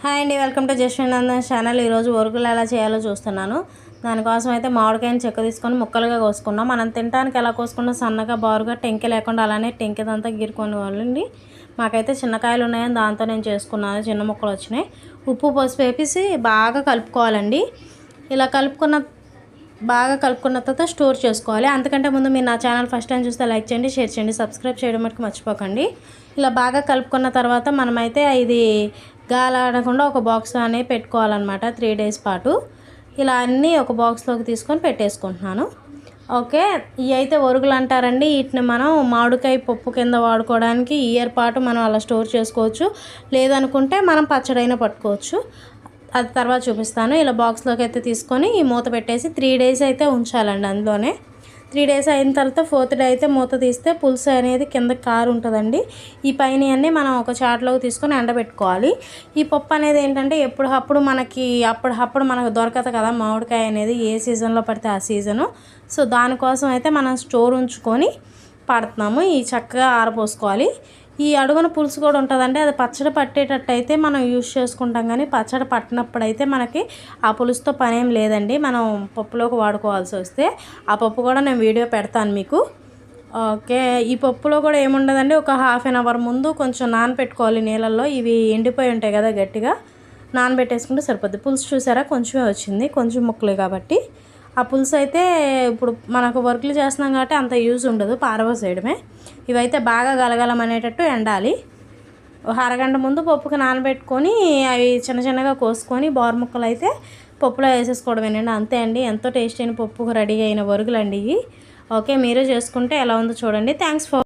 Hi అండి, welcome to Jaswanth channel. ఈరోజు ఒరుగులు ఎలా చేయాలో చూస్తున్నాను. దానికోసం అయితే మామిడికాయని చెక్క తీసుకొని ముక్కలుగా కోసుకున్నాం. మనం తినడానికి ఎలా కోసుకున్నాం, సన్నగా బారుగా టెంకి లేకుండా అలానే టెంకిదంతా గీరుకొని వాళ్ళండి. మాకైతే చిన్నకాయలు ఉన్నాయని దాంతో నేను చేసుకున్నాను. చిన్న ముక్కలు వచ్చినాయి. ఉప్పు పసుపు వేసి బాగా కలుపుకోవాలండి. ఇలా బాగా కలుపుకున్న తర్వాత స్టోర్ చేసుకోవాలి. అంతకంటే ముందు మీరు నా ఛానల్ ఫస్ట్ టైం చూస్తే లైక్ చేయండి, షేర్ చేయండి, సబ్స్క్రైబ్ చేయడం మటుకు మర్చిపోకండి. ఇలా బాగా కలుపుకున్న తర్వాత మనమైతే ఇది గాలాడకుండా ఒక బాక్స్ అనేది పెట్టుకోవాలన్నమాట 3 days పాటు. ఇలా అన్నీ ఒక బాక్స్లోకి తీసుకొని పెట్టేసుకుంటున్నాను. ఓకే, ఇవి అయితే ఒరుగులు అంటారండి. వీటిని మనం మామిడికాయ పప్పు కింద వాడుకోవడానికి ఇయర్ పాటు మనం అలా స్టోర్ చేసుకోవచ్చు. లేదనుకుంటే మనం పచ్చడైనా పట్టుకోవచ్చు. అది తర్వాత చూపిస్తాను. ఇలా బాక్స్లోకి అయితే తీసుకొని ఈ మూత పెట్టేసి 3 days అయితే ఉంచాలండి. అందులోనే 3 days అయిన తర్వాత 4th day అయితే మూత తీస్తే పులుసు అనేది కింద కారు ఉంటుందండి. ఈ పైన అన్నీ మనం ఒక చాట్లోకి తీసుకొని ఎండబెట్టుకోవాలి. ఈ పప్పు అనేది ఏంటంటే అప్పుడు మనకు దొరకదు కదా మామిడికాయ అనేది, ఏ సీజన్లో పడితే ఆ సీజను. సో దానికోసం అయితే మనం స్టోర్ ఉంచుకొని పడుతున్నాము. ఈ చక్కగా ఆరపోసుకోవాలి. ఈ అడుగున పులుసు కూడా ఉంటుందండి. అది పచ్చడి పట్టేటట్టు అయితే మనం యూజ్ చేసుకుంటాం, కానీ పచ్చడి పట్టినప్పుడు అయితే మనకి ఆ పులుసుతో పని ఏం లేదండి. మనం పప్పులోకి వాడుకోవాల్సి వస్తే ఆ పప్పు కూడా నేను వీడియో పెడతాను మీకు. ఓకే, ఈ పప్పులో కూడా ఏముండదండి, ఒక 1/2 hour ముందు కొంచెం నానబెట్టుకోవాలి నీళ్ళల్లో. ఇవి ఎండిపోయి ఉంటాయి కదా, గట్టిగా నానబెట్టేసుకుంటే సరిపోద్ది. పులుసు చూసారా, కొంచెమే వచ్చింది, కొంచెం ముక్కలే కాబట్టి. ఆ పులుసు అయితే ఇప్పుడు మనకు వర్క్లు చేస్తున్నాం కాబట్టి అంత యూజ్ ఉండదు, పారబోసేయడమే. ఇవైతే బాగా గలగలమనేటట్టు ఎండాలి. ఒక అరగంట ముందు పప్పుకి నానబెట్టుకొని అవి చిన్న చిన్నగా కోసుకొని బారు ముక్కలు అయితే పప్పులో వేసేసుకోవడమేనండి. అంతే అండి, ఎంతో టేస్టీ అయిన పప్పుకు రెడీ అయిన వరుగులండి ఇవి. ఓకే, మీరే చేసుకుంటే ఎలా ఉందో చూడండి. Thanks for